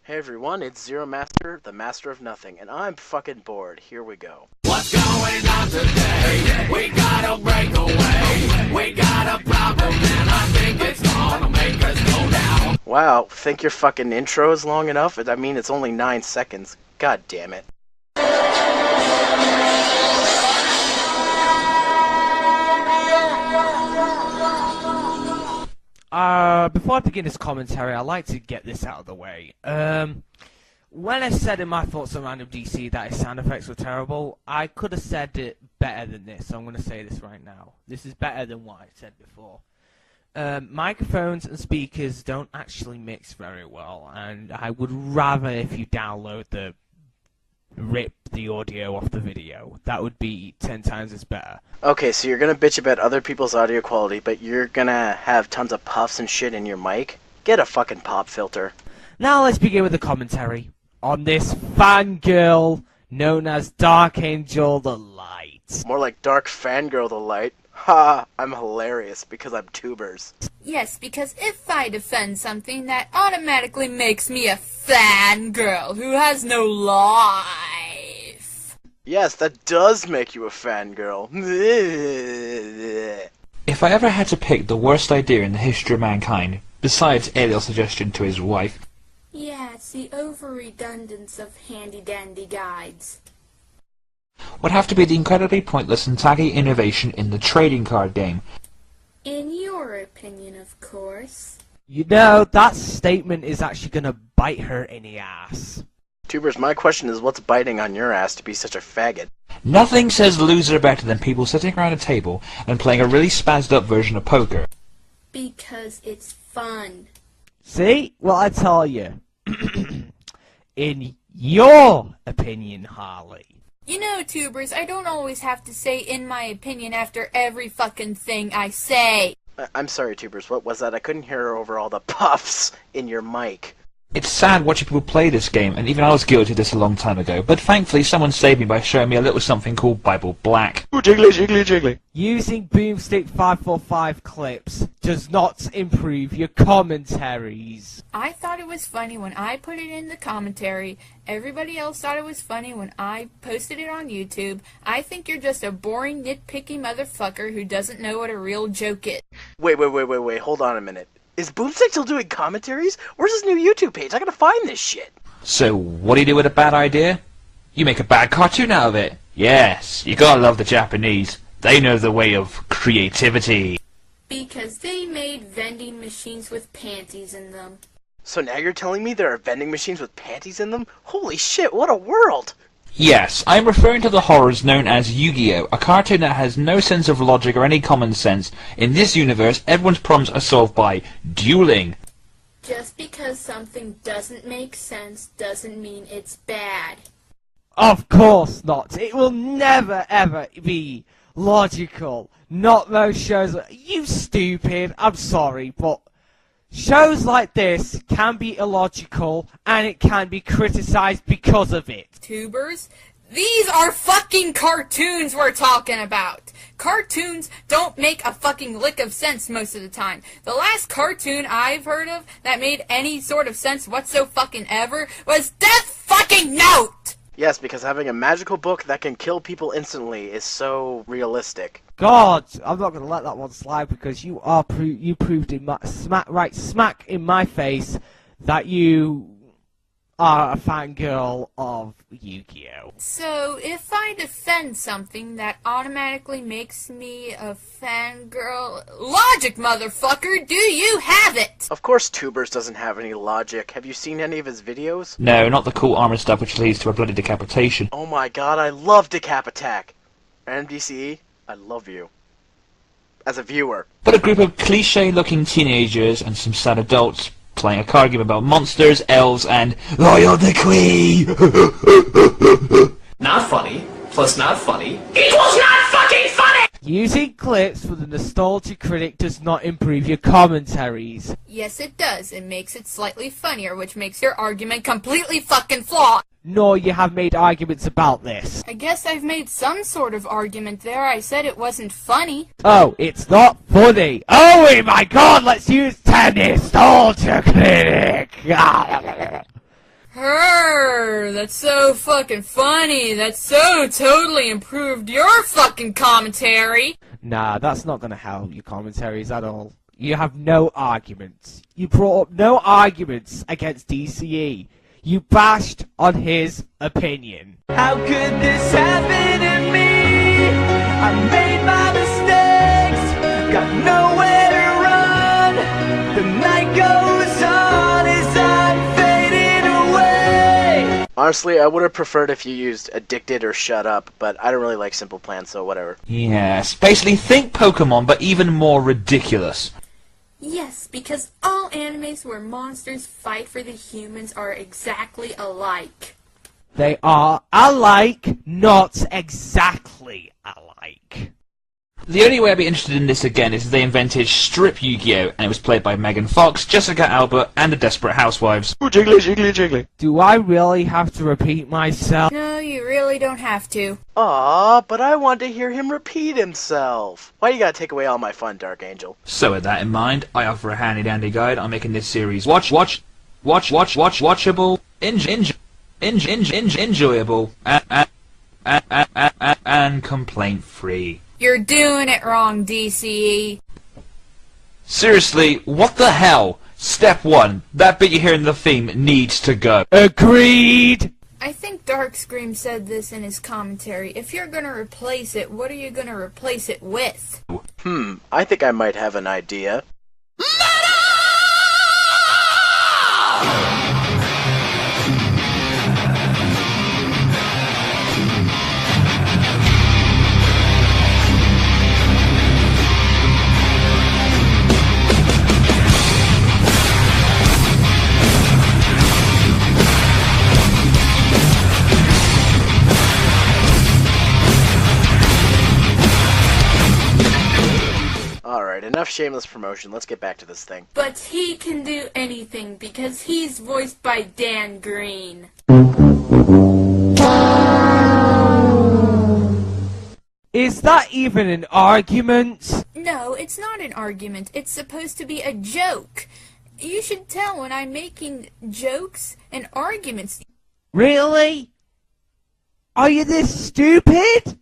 Hey everyone, it's Zero Master, the master of nothing, and I'm fucking bored. Here we go. What's going on today? We gotta break away. We got a problem and I think it's gonna make us go down. Wow, think your fucking intro is long enough? I mean, it's only 9 seconds. God damn it. Before I begin this commentary, I'd like to get this out of the way. When I said in my thoughts on RandomDCE that his sound effects were terrible, I could have said it better than this, so I'm going to say this right now. This is better than what I said before. Microphones and speakers don't actually mix very well, and I would rather if you rip the audio off the video. That would be 10 times as better. Okay, so you're gonna bitch about other people's audio quality, but you're gonna have tons of puffs and shit in your mic? Get a fucking pop filter. Now let's begin with the commentary on this fangirl known as DarkAngelTheLight. More like Dark Fangirl the Light. Ha! I'm hilarious because I'm tubers. Yes, because if I defend something, that automatically makes me a fangirl who has no life. Yes, that does make you a fangirl. If I ever had to pick the worst idea in the history of mankind, besides Ariel's suggestion to his wife... Yeah, it's the over-redundance of handy-dandy guides. would have to be the incredibly pointless and taggy innovation in the trading card game. In your opinion, of course. You know, that statement is actually gonna bite her in the ass. Tubers, my question is, what's biting on your ass to be such a faggot? Nothing says loser better than people sitting around a table and playing a really spazzed up version of poker. Because it's fun. See? Well, I tell you. In your opinion, Harley. You know, tubers, I don't always have to say in my opinion after every fucking thing I say. I'm sorry, Tubers, what was that? I couldn't hear over all the puffs in your mic. It's sad watching people play this game, and even I was guilty of this a long time ago, but thankfully someone saved me by showing me a little something called Bible Black. Ooh, jiggly, jiggly, jiggly. Using Boomstick 545 clips does not improve your commentaries. I thought it was funny when I put it in the commentary. Everybody else thought it was funny when I posted it on YouTube. I think you're just a boring, nitpicky motherfucker who doesn't know what a real joke is. Wait, hold on a minute. Is Boomstick still doing commentaries? Where's his new YouTube page? I gotta find this shit. So, what do you do with a bad idea? You make a bad cartoon out of it. Yes, you gotta love the Japanese. They know the way of creativity. Because they made vending machines with panties in them. So now you're telling me there are vending machines with panties in them? Holy shit, what a world! Yes, I'm referring to the horrors known as Yu-Gi-Oh!, a cartoon that has no sense of logic or any common sense. In this universe, everyone's problems are solved by dueling. Just because something doesn't make sense doesn't mean it's bad. Of course not. It will never ever be logical. Not those shows. You stupid. I'm sorry, but shows like this can be illogical and it can be criticized because of it. Tubers, these are fucking cartoons we're talking about. Cartoons don't make a fucking lick of sense most of the time. The last cartoon I've heard of that made any sort of sense whatsoever was Death fucking Note! Yes, because having a magical book that can kill people instantly is so realistic. God, I'm not gonna let that one slide because you proved in smack in my face that you are a fangirl of Yu-Gi-Oh! So, if I defend something that automatically makes me a fangirl... Logic, motherfucker! Do you have it? Of course Tubers doesn't have any logic. Have you seen any of his videos? No, not the cool armor stuff which leads to a bloody decapitation. Oh my god, I love Decap Attack! RandomDCE, I love you. As a viewer. But a group of cliche-looking teenagers and some sad adults playing a card game about monsters, elves, and Royal Decree! Not funny, plus not funny, equals not fucking funny! Using clips for the nostalgia critic does not improve your commentaries. Yes, it does. It makes it slightly funnier, which makes your argument completely fucking flawed. Nor you have made arguments about this. I guess I've made some sort of argument there. I said it wasn't funny. Oh, it's not funny. Oh my god, let's use the nostalgia critic. That's so fucking funny. That's so totally improved your fucking commentary. Nah, that's not gonna help your commentaries at all. You have no arguments. You brought up no arguments against DCE. You bashed on his opinion. How could this happen to me? I made my mistakes, got nowhere to run. The night goes on as I'm fading away. Honestly, I would have preferred if you used Addicted or Shut Up, but I don't really like Simple Plan, so whatever. Yes, basically think Pokemon, but even more ridiculous. Yes, because all animes where monsters fight for the humans are exactly alike. They are alike, not exactly alike. The only way I'd be interested in this again is if they invented Strip Yu-Gi-Oh! And it was played by Megan Fox, Jessica Alba, and the Desperate Housewives. Ooh, jiggly, jiggly, jiggly. Do I really have to repeat myself? No, you really don't have to. Aw, but I want to hear him repeat himself. Why you gotta take away all my fun, Dark Angel? So with that in mind, I offer a handy-dandy guide on making this series watchable, enjoyable, and complaint-free. You're doing it wrong, DCE. Seriously, what the hell? Step 1, that bit you hear in the theme needs to go. Agreed! I think Darkscream said this in his commentary. If you're gonna replace it, what are you gonna replace it with? I think I might have an idea. Alright, enough shameless promotion. Let's get back to this thing. But he can do anything because he's voiced by Dan Green. Is that even an argument? No, it's not an argument. It's supposed to be a joke. You should tell when I'm making jokes and arguments. Really? Are you this stupid?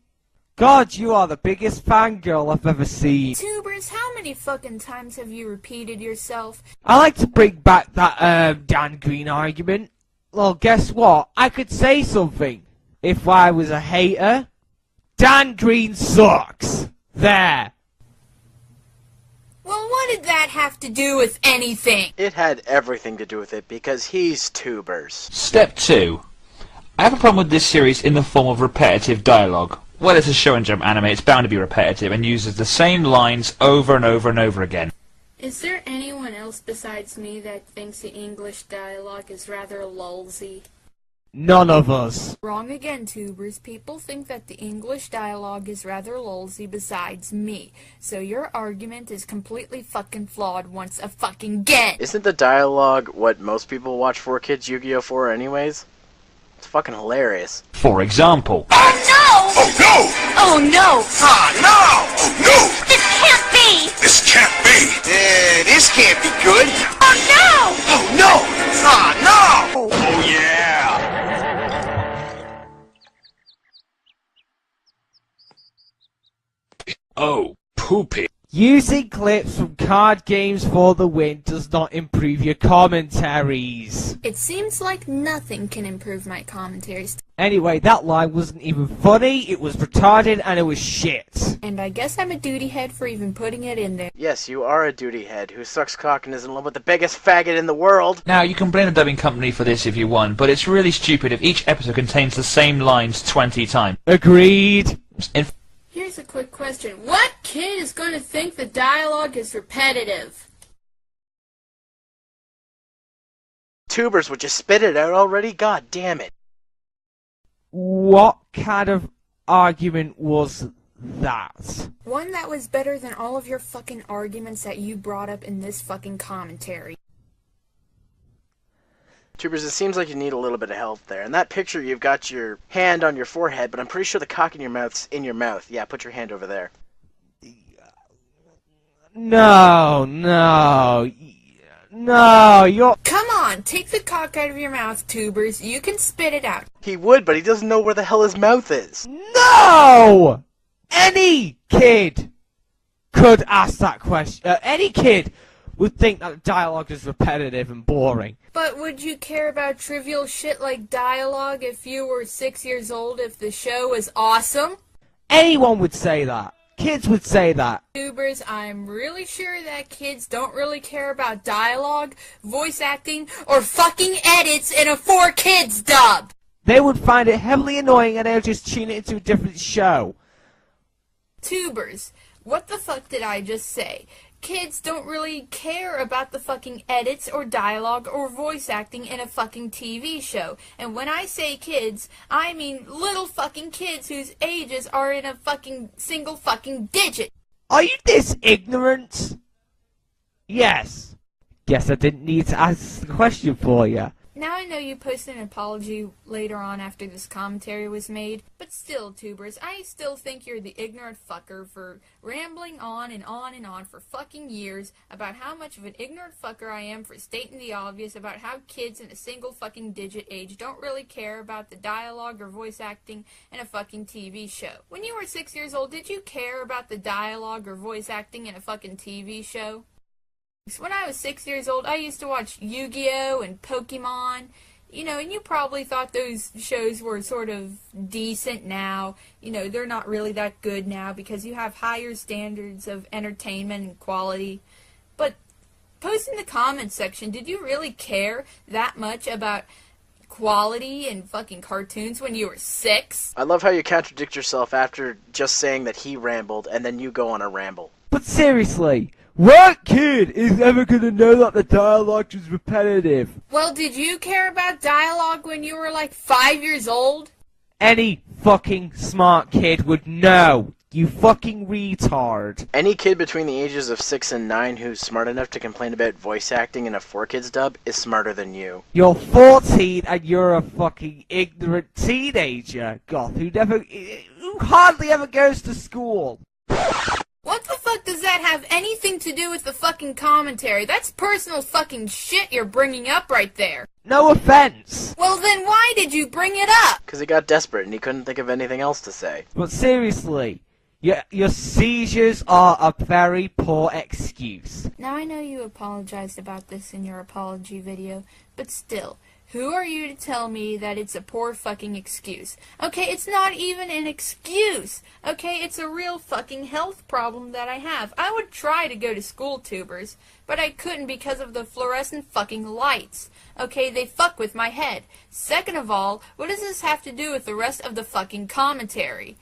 God, you are the biggest fangirl I've ever seen. Tubers, how many fucking times have you repeated yourself? I like to bring back that, Dan Green argument. Well, guess what? I could say something. If I was a hater, Dan Green sucks. There. Well, what did that have to do with anything? It had everything to do with it because he's tubers. Step 2. I have a problem with this series in the form of repetitive dialogue. Well, it's a show and jump anime, it's bound to be repetitive and uses the same lines over and over and over again. Is there anyone else besides me that thinks the English dialogue is rather lulzy? None of us. Wrong again, Tubers. People think that the English dialogue is rather lulzy besides me. So your argument is completely fucking flawed once a fucking again. Isn't the dialogue what most people watch 4Kids Yu-Gi-Oh! For anyways? It's fucking hilarious. For example, Oh no! Oh no! Ah no! Oh no! This can't be! This can't be! This can't be good! Oh no! Oh no! Ah no! Oh yeah! oh, poopy. Using clips from card games for the win does not improve your commentaries. It seems like nothing can improve my commentaries. Anyway, that line wasn't even funny, it was retarded, and it was shit. And I guess I'm a duty head for even putting it in there. Yes, you are a duty head who sucks cock and is in love with the biggest faggot in the world. Now, you can blame the dubbing company for this if you want, but it's really stupid if each episode contains the same lines 20 times. Agreed. Here's a quick question. What kid is going to think the dialogue is repetitive? Tubers, would you spit it out already? God damn it. What kind of argument was that? One that was better than all of your fucking arguments that you brought up in this fucking commentary. Tubers, it seems like you need a little bit of help there. In that picture, you've got your hand on your forehead, but I'm pretty sure the cock in your mouth's in your mouth. Yeah, put your hand over there. No, you're... Come on! on, take the cock out of your mouth, tubers. You can spit it out. He would, but he doesn't know where the hell his mouth is. No! Any kid could ask that question. Any kid would think that the dialogue is repetitive and boring. But would you care about trivial shit like dialogue if you were 6 years old if the show was awesome? Anyone would say that. Kids would say that. Tubers, I'm really sure that kids don't really care about dialogue, voice acting, or fucking edits in a 4Kids dub. They would find it heavily annoying and they'll just tune it into a different show. Tubers, what the fuck did I just say? Kids don't really care about the fucking edits or dialogue or voice acting in a fucking TV show. And when I say kids, I mean little fucking kids whose ages are in a fucking single fucking digit. Are you this ignorant? Yes. Guess I didn't need to ask the question for you. Now I know you posted an apology later on after this commentary was made, but still, tubers, I still think you're the ignorant fucker for rambling on and on and on for fucking years about how much of an ignorant fucker I am for stating the obvious about how kids in a single fucking digit age don't really care about the dialogue or voice acting in a fucking TV show. When you were 6 years old, did you care about the dialogue or voice acting in a fucking TV show? When I was 6 years old, I used to watch Yu-Gi-Oh! And Pokemon, you know, and you probably thought those shows were sort of decent now. You know, they're not really that good now because you have higher standards of entertainment and quality. But post in the comments section, did you really care that much about quality and fucking cartoons when you were 6? I love how you contradict yourself after just saying that he rambled and then you go on a ramble. But seriously, what kid is ever gonna know that the dialogue is repetitive? Well, did you care about dialogue when you were like 5 years old? Any fucking smart kid would know. You fucking retard. Any kid between the ages of 6 and 9 who's smart enough to complain about voice acting in a 4Kids dub is smarter than you. You're 14 and you're a fucking ignorant teenager, goth, who hardly ever goes to school. What the fuck does that have anything to do with the fucking commentary? That's personal fucking shit you're bringing up right there. No offense. Well then why did you bring it up? Because he got desperate and he couldn't think of anything else to say. But seriously, your seizures are a very poor excuse. Now I know you apologized about this in your apology video, but still, who are you to tell me that it's a poor fucking excuse? Okay, it's not even an excuse. Okay, it's a real fucking health problem that I have. I would try to go to school, tubers, but I couldn't because of the fluorescent fucking lights. Okay, they fuck with my head. Second of all, what does this have to do with the rest of the fucking commentary?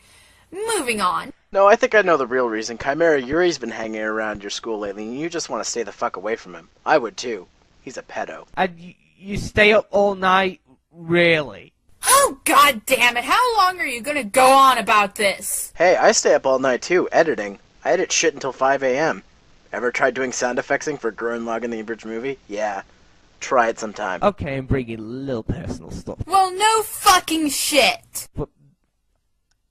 Moving on. No, I think I know the real reason. Chimera Yuri's been hanging around your school lately and you just want to stay the fuck away from him. I would too. He's a pedo. And you stay up all night, really? Oh, god damn it, how long are you gonna go on about this? Hey, I stay up all night too, editing. I edit shit until 5 a.m. Ever tried doing sound effectsing for Gurren Lagann the Abridged Movie? Yeah. Try it sometime. Okay, I'm bringing a little personal stuff. Well, no fucking shit! But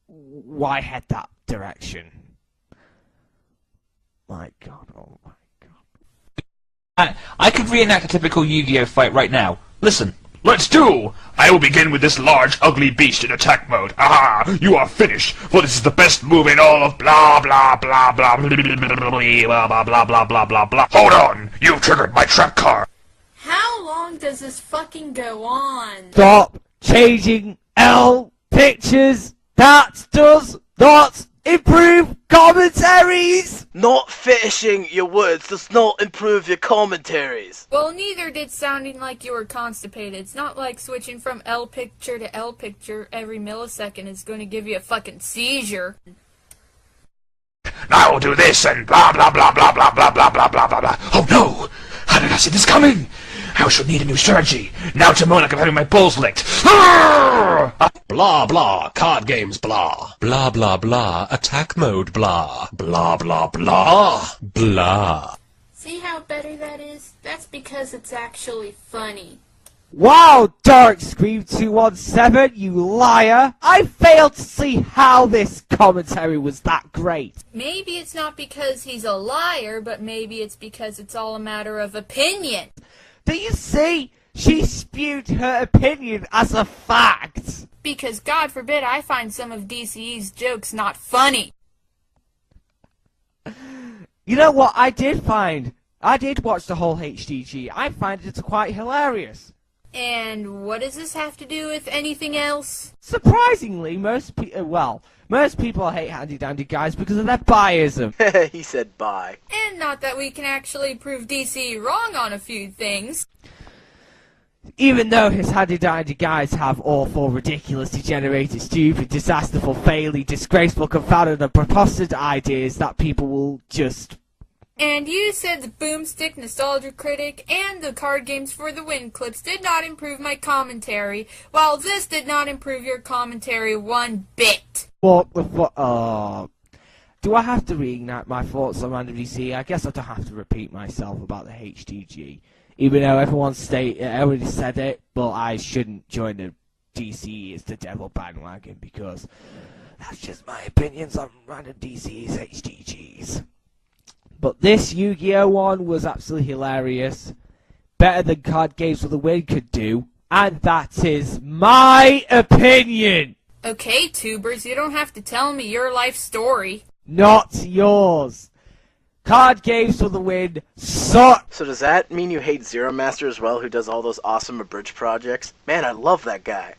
why head that direction? My god, oh my god. I could reenact a typical Yu-Gi-Oh fight right now. Listen. Let's do! I will begin with this large, ugly beast in attack mode. Aha! You are finished, for this is the best move in all of blah blah blah blah blah blah blah blah blah blah blah blah. Hold on! You've triggered my trap card! How long does this fucking go on? Stop changing L pictures! That does not improve commentaries! Not finishing your words does not improve your commentaries. Well, neither did sounding like you were constipated. It's not like switching from L picture to L picture every millisecond is going to give you a fucking seizure. I will do this and blah blah blah blah blah blah blah blah blah blah blah. Oh no! How did I see this coming? I shall need a new strategy. Now to moan like I'm having my balls licked. Blah blah, card games blah. Blah blah blah, attack mode blah. Blah blah blah. Blah. See how better that is? That's because it's actually funny. Wow, Dark Scream 217, you liar! I failed to see how this commentary was that great. Maybe it's not because he's a liar, but maybe it's because it's all a matter of opinion. Do you see? She spewed her opinion as a fact. Because God forbid I find some of DCE's jokes not funny. You know what I did find? I did watch the whole HDG. I find it quite hilarious. And what does this have to do with anything else? Surprisingly, most people hate handy-dandy guys because of their biasm. He said bye. And not that we can actually prove DCE wrong on a few things. Even though his handy-dandy guys have awful, ridiculous, degenerated, stupid, disasterful, faily, disgraceful, confounded, and preposterous ideas that people will just... And you said the Boomstick Nostalgia Critic and the Card Games for the Win clips did not improve my commentary, while this did not improve your commentary one bit. What the fuck? Do I have to reignite my thoughts on RandomDCE? I guess I don't have to repeat myself about the HDG. Even though everyone already said it, but I shouldn't join the DCE as the devil bandwagon, because that's just my opinions on RandomDCE's HDGs. But this Yu-Gi-Oh! One was absolutely hilarious. Better than Card Games for the Win could do. And that is my opinion! Okay, tubers, you don't have to tell me your life story. Not yours. Card Games for the Win suck! So does that mean you hate Zero Master as well, who does all those awesome abridged projects? Man, I love that guy.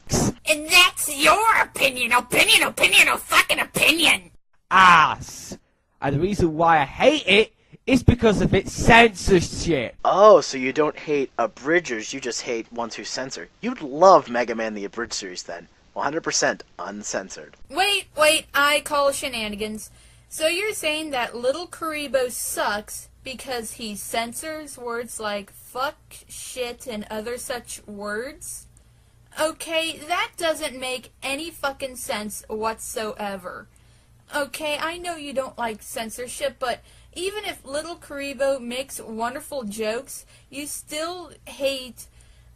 And that's your opinion, fucking opinion! Ass! And the reason why I hate it is because of its censorship. Oh, so you don't hate abridgers, you just hate ones who censor. You'd love Mega Man the Abridged series then. 100% uncensored. Wait, I call shenanigans. So you're saying that Little Karibo sucks because he censors words like fuck, shit, and other such words? Okay, that doesn't make any fucking sense whatsoever. Okay, I know you don't like censorship, but even if Little Karibo makes wonderful jokes, you still hate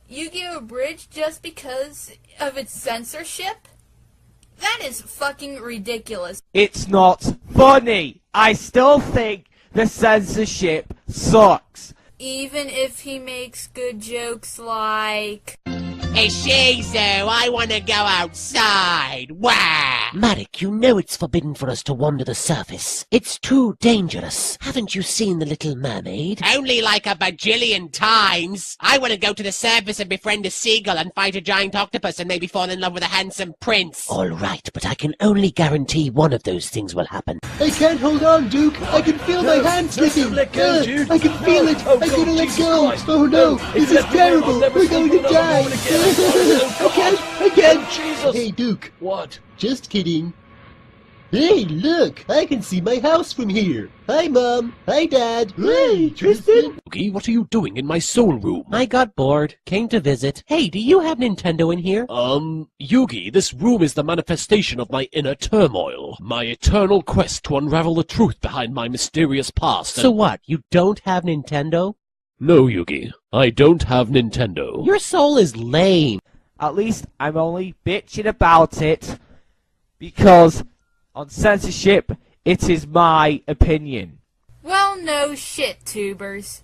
Yu-Gi-Oh! Abridged just because of its censorship? That is fucking ridiculous. It's not funny. I still think the censorship sucks. Even if he makes good jokes like... Hey, Shizu, I want to go outside. Wah! Marek, you know it's forbidden for us to wander the surface. It's too dangerous. Haven't you seen The Little Mermaid? Only like a bajillion times. I want to go to the surface and befriend a seagull and fight a giant octopus and maybe fall in love with a handsome prince. All right, but I can only guarantee one of those things will happen. I can't hold on, Duke. I can feel my hands slipping. Let go, dude. I can feel it. I'm gonna let go. Christ. Oh no, this is terrible. We're going to die. I can't. Jesus. Hey, Duke. What? Just kidding. Hey, look! I can see my house from here. Hi, Mom. Hi, Dad. Hey, Tristan. Yugi, what are you doing in my soul room? I got bored. Came to visit. Hey, do you have Nintendo in here? Yugi, this room is the manifestation of my inner turmoil. My eternal quest to unravel the truth behind my mysterious past. So what? You don't have Nintendo? No, Yugi. I don't have Nintendo. Your soul is lame. At least I'm only bitching about it because on censorship, it is my opinion. Well, no shit, tubers.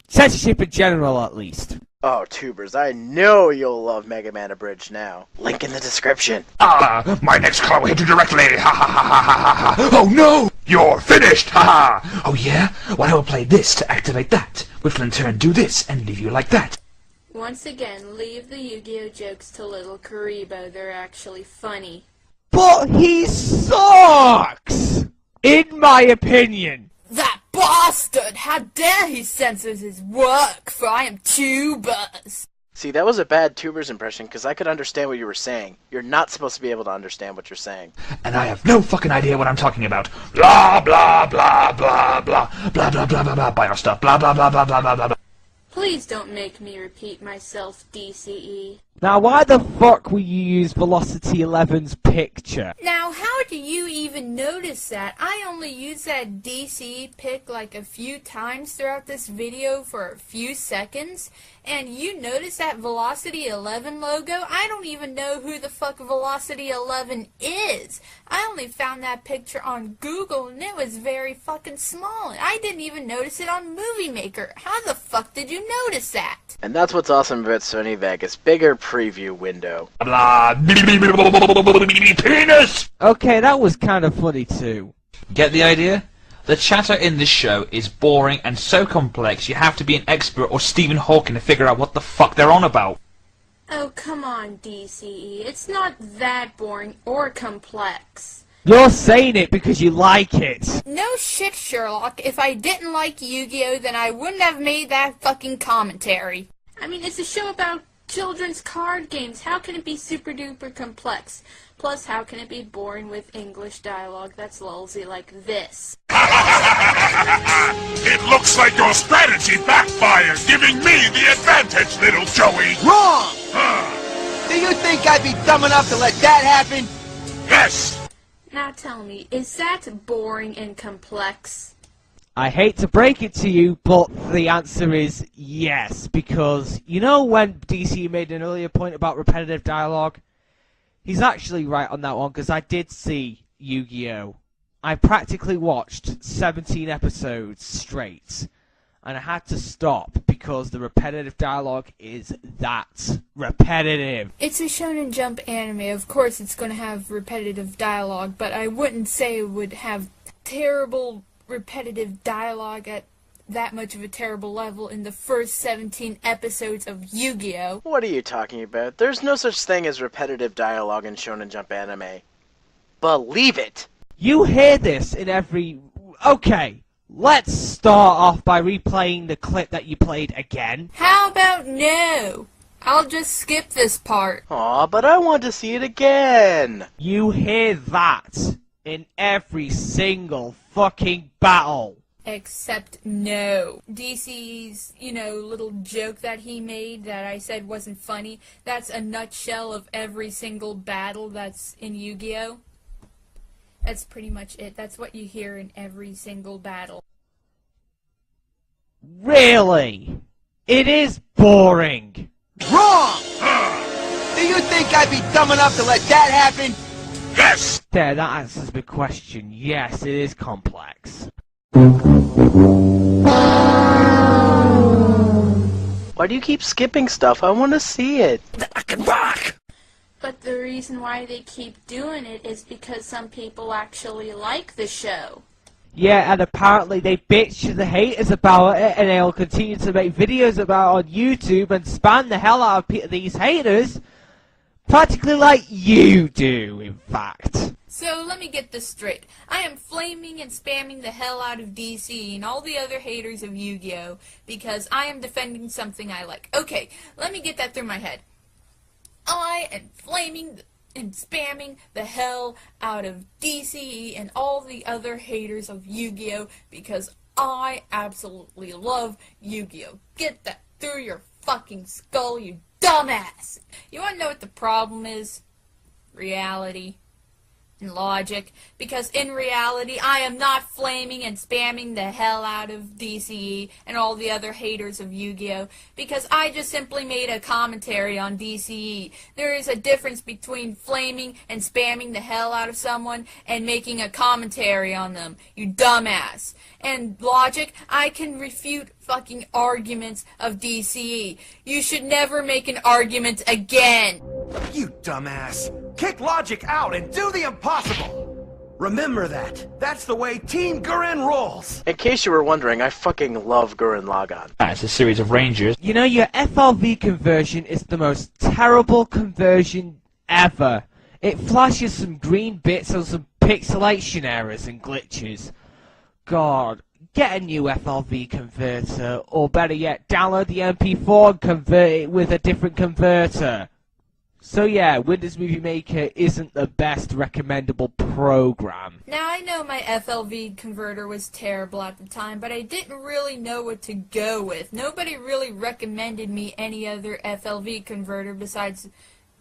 Censorship in general, at least. Oh, tubers, I know you'll love Mega Man Abridged now. Link in the description. My next call will hit you directly. Ha ha ha ha ha ha. Oh no! You're finished! Ha ha! Oh yeah? Well, I will play this to activate that, which will in turn do this and leave you like that. Once again, leave the Yu-Gi-Oh! Jokes to Little Karibo. They're actually funny. But he sucks! In my opinion. That bastard! How dare he censors his work, for I am tubers! See, that was a bad tubers impression, because I could understand what you were saying. You're not supposed to be able to understand what you're saying. And I have no fucking idea what I'm talking about. Blah blah blah blah blah blah blah blah blah blah. Buy our stuff. Blah blah blah blah blah blah blah. Please don't make me repeat myself, DCE. Now, why the fuck will you use Velocity 11's picture? Now, how do you even notice that? I only used that DCE pic like a few times throughout this video for a few seconds, and you notice that Velocity 11 logo? I don't even know who the fuck Velocity 11 is. I only found that picture on Google, and it was very fucking small, and I didn't even notice it on Movie Maker. How the fuck did you notice that? And that's what's awesome about Sony Vegas. Bigger preview window. Blah. Penis! Okay, that was kind of funny too. Get the idea? The chatter in this show is boring and so complex you have to be an expert or Stephen Hawking to figure out what the fuck they're on about. Oh, come on, DCE. It's not that boring or complex. You're saying it because you like it. No shit, Sherlock. If I didn't like Yu-Gi-Oh, then I wouldn't have made that fucking commentary. I mean, it's a show about children's card games. How can it be super duper complex? Plus, how can it be boring with English dialogue that's lulzy like this? It looks like your strategy backfired, giving me the advantage, little Joey. Wrong! Do you think I'd be dumb enough to let that happen? Yes! Now tell me, is that boring and complex? I hate to break it to you, but the answer is yes, because you know when DC made an earlier point about repetitive dialogue? He's actually right on that one, because I did see Yu-Gi-Oh! I practically watched 17 episodes straight, and I had to stop because the repetitive dialogue is that repetitive. It's a Shonen Jump anime. Of course it's going to have repetitive dialogue, but I wouldn't say it would have terrible repetitive dialogue at that much of a terrible level in the first 17 episodes of Yu-Gi-Oh! What are you talking about? There's no such thing as repetitive dialogue in Shonen Jump anime. Believe it! You hear this in every... Okay, let's start off by replaying the clip that you played again. How about no? I'll just skip this part. Aw, but I want to see it again! You hear that in every single fucking battle. Except no. DC's, little joke that he made that I said wasn't funny, that's a nutshell of every single battle that's in Yu-Gi-Oh! That's pretty much it. That's what you hear in every single battle. Really? It is boring. Wrong! Do you think I'd be dumb enough to let that happen? Yes! There, that answers the question. Yes, it is complex. Why do you keep skipping stuff? I want to see it. I can rock! But the reason why they keep doing it is because some people actually like the show. Yeah, and apparently they bitch to the haters about it, and they'll continue to make videos about it on YouTube and spam the hell out of these haters, practically like you do, in fact. So let me get this straight. I am flaming and spamming the hell out of DC and all the other haters of Yu-Gi-Oh! Because I am defending something I like. Okay, let me get that through my head. I am flaming and spamming the hell out of DCE and all the other haters of Yu-Gi-Oh! Because I absolutely love Yu-Gi-Oh! Get that through your fucking skull, you dumbass! You wanna know what the problem is? Reality. And logic, because in reality I am not flaming and spamming the hell out of DCE and all the other haters of Yu-Gi-Oh! Because I just simply made a commentary on DCE. There is a difference between flaming and spamming the hell out of someone and making a commentary on them, you dumbass. And logic, I can refute fucking arguments of DCE. You should never make an argument again. You dumbass. Kick logic out and do the impossible. Remember that. That's the way Team Gurren rolls. In case you were wondering, I fucking love Gurren Lagann. It's a series of rangers. You know, your FLV conversion is the most terrible conversion ever. It flashes some green bits and some pixelation errors and glitches. God, get a new FLV converter, or better yet, download the MP4 and convert it with a different converter. So yeah, Windows Movie Maker isn't the best recommendable program. Now, I know my FLV converter was terrible at the time, but I didn't really know what to go with. Nobody really recommended me any other FLV converter besides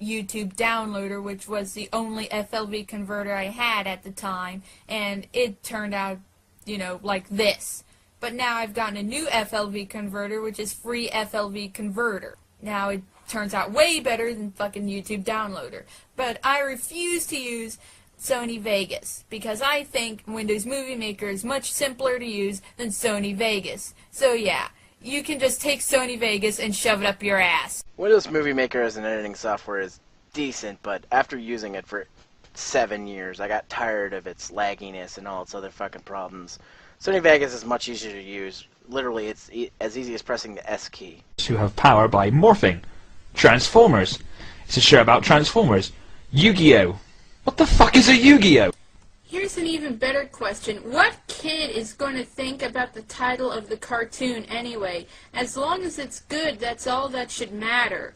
YouTube Downloader, which was the only FLV converter I had at the time, and it turned out, you know, like this. But now I've gotten a new FLV converter, which is Free FLV Converter. Now it turns out way better than fucking YouTube Downloader. But I refuse to use Sony Vegas, because I think Windows Movie Maker is much simpler to use than Sony Vegas. So yeah, you can just take Sony Vegas and shove it up your ass. Windows Movie Maker as an editing software is decent, but after using it for 7 years, I got tired of its lagginess and all its other fucking problems. Sony Vegas is much easier to use. Literally, it's as easy as pressing the S key. To have power by morphing. Transformers. It's a show about Transformers. Yu-Gi-Oh! What the fuck is a Yu-Gi-Oh? Here's an even better question. What kid is going to think about the title of the cartoon anyway? As long as it's good, that's all that should matter.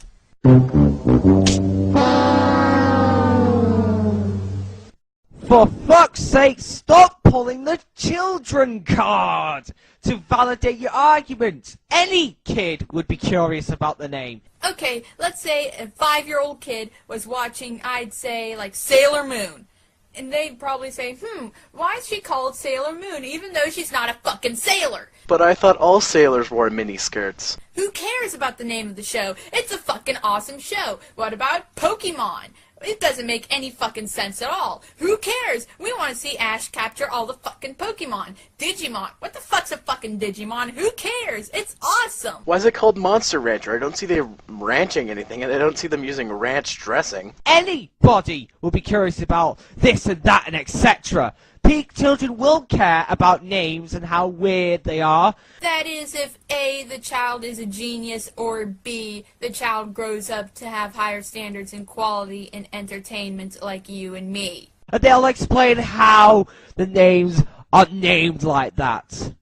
For fuck's sake, stop pulling the children card to validate your argument. Any kid would be curious about the name. Okay, let's say a 5-year-old kid was watching, I'd say, like, Sailor Moon. And they'd probably say, why is she called Sailor Moon, even though she's not a fucking sailor? But I thought all sailors wore miniskirts. Who cares about the name of the show? It's a fucking awesome show. What about Pokemon? It doesn't make any fucking sense at all. Who cares? We want to see Ash capture all the fucking Pokemon. Digimon. What the fuck's a fucking Digimon? Who cares? It's awesome. Why is it called Monster Rancher? I don't see them ranching anything, and I don't see them using ranch dressing. Anybody will be curious about this and that and etc. Peak children will care about names and how weird they are. That is, if A, the child is a genius, or B, the child grows up to have higher standards in quality and entertainment like you and me. And they'll explain how the names are named like that.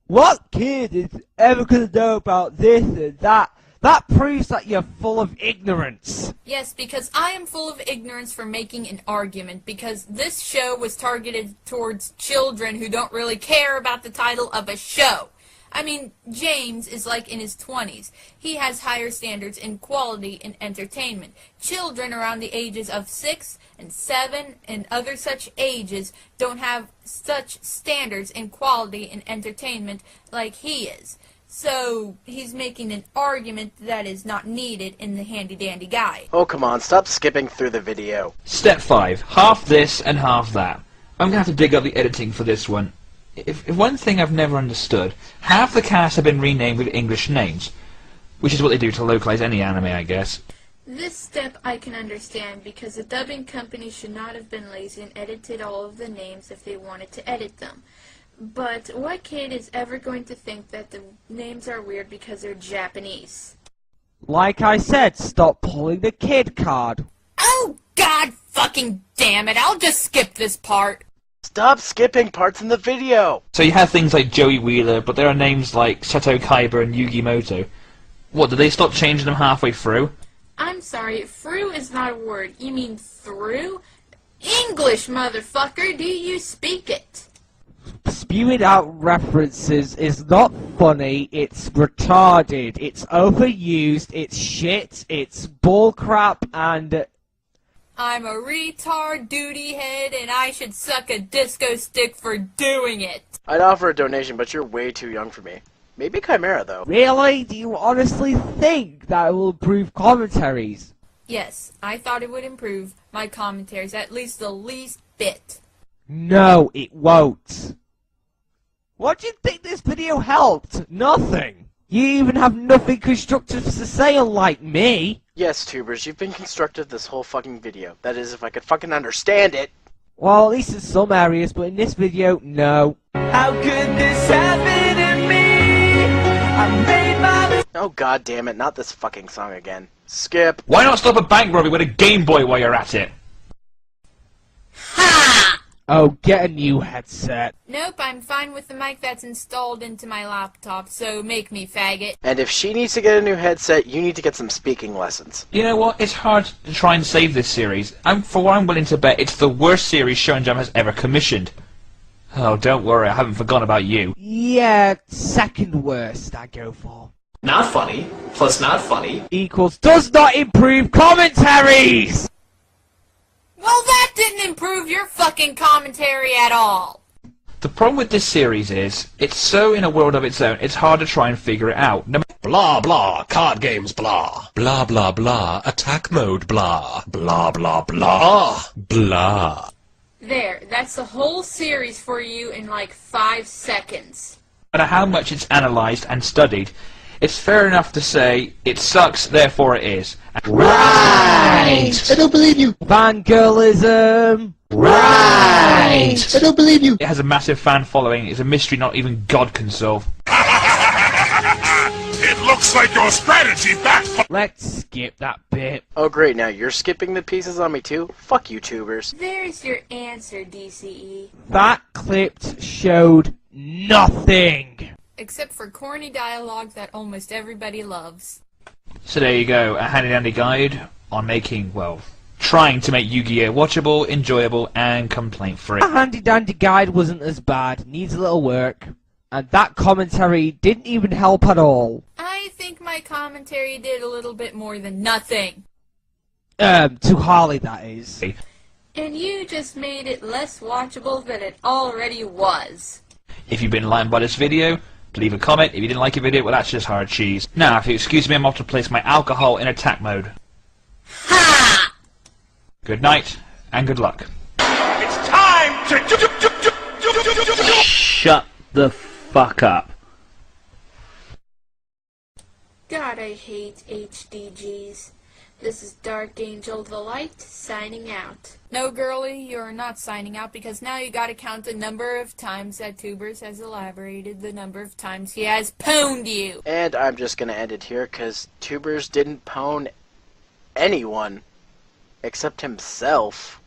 What kid is ever going to know about this and that? That proves that you're full of ignorance. Yes, because I am full of ignorance for making an argument, because this show was targeted towards children who don't really care about the title of a show. I mean, James is like in his 20s. He has higher standards in quality and entertainment. Children around the ages of 6 and 7 and other such ages don't have such standards in quality and entertainment like he is. So, he's making an argument that is not needed in the handy-dandy guide. Oh, come on, stop skipping through the video. Step 5. Half this and half that. I'm gonna have to dig up the editing for this one. If one thing I've never understood, half the cast have been renamed with English names, which is what they do to localize any anime, I guess. This step I can understand, because the dubbing company should not have been lazy and edited all of the names if they wanted to edit them. But what kid is ever going to think that the names are weird because they're Japanese? Like I said, stop pulling the kid card. Oh, God fucking damn it, I'll just skip this part. Stop skipping parts in the video. So you have things like Joey Wheeler, but there are names like Seto Kaiba and Yugi Moto. What, did they stop changing them halfway through? I'm sorry, through is not a word. You mean through? English, motherfucker, do you speak it? Spewing out references is not funny, it's retarded, it's overused, it's shit, it's bullcrap, and... I'm a retard duty head and I should suck a disco stick for doing it. I'd offer a donation, but you're way too young for me. Maybe Chimera, though. Really? Do you honestly think that will improve commentaries? Yes, I thought it would improve my commentaries at least the least bit. No, it won't. What do you think this video helped? Nothing. You even have nothing constructive to say, unlike me. Yes, tubers, you've been constructive this whole fucking video. That is, if I could fucking understand it. Well, at least in some areas, but in this video, no. How could this happen to me? I made my... Oh, god damn it, not this fucking song again. Skip. Why not stop a bank robbery with a Game Boy while you're at it? Ha! Oh, get a new headset. Nope, I'm fine with the mic that's installed into my laptop, so make me, faggot. And if she needs to get a new headset, you need to get some speaking lessons. You know what? It's hard to try and save this series. For what I'm willing to bet, it's the worst series Shonen Jump has ever commissioned. Oh, don't worry, I haven't forgotten about you. Yeah, second worst I go for. Not funny, plus not funny, equals does not improve commentaries! Well, that didn't improve your fucking commentary at all. The problem with this series is, it's so in a world of its own, it's hard to try and figure it out. Blah blah, card games blah. Blah blah blah, attack mode blah. Blah blah blah. Blah. There, that's the whole series for you in like 5 seconds. No matter how much it's analysed and studied, it's fair enough to say, it sucks, therefore it is. Right! I don't believe you! Fangirlism! Right! I don't believe you! It has a massive fan following, it's a mystery not even God can solve. It looks like your strategy backfired. Let's skip that bit. Oh great, now you're skipping the pieces on me too? Fuck YouTubers. There's your answer, DCE. That clip showed nothing! Except for corny dialogue that almost everybody loves. So there you go, a handy-dandy guide on making, well, trying to make Yu-Gi-Oh! Watchable, enjoyable, and complaint-free. A handy-dandy guide wasn't as bad, needs a little work. And that commentary didn't even help at all. I think my commentary did a little bit more than nothing. To Harley, that is. And you just made it less watchable than it already was. If you've been enlightened by this video, leave a comment. If you didn't like the video, well, that's just hard cheese. Now, if you excuse me, I'm off to place my alcohol in attack mode. Ha! Good night, and good luck. It's time to Shut the fuck up. God, I hate HDGs. This is DarkAngelTheLight, signing out. No, girlie, you're not signing out because now you gotta count the number of times that Tubers has elaborated, the number of times he has pwned you. And I'm just gonna end it here because Tubers didn't pwn anyone except himself.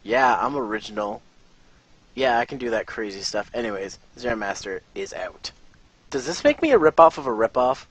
Yeah, I'm original. Yeah, I can do that crazy stuff. Anyways, Zero Master is out. Does this make me a ripoff of a ripoff?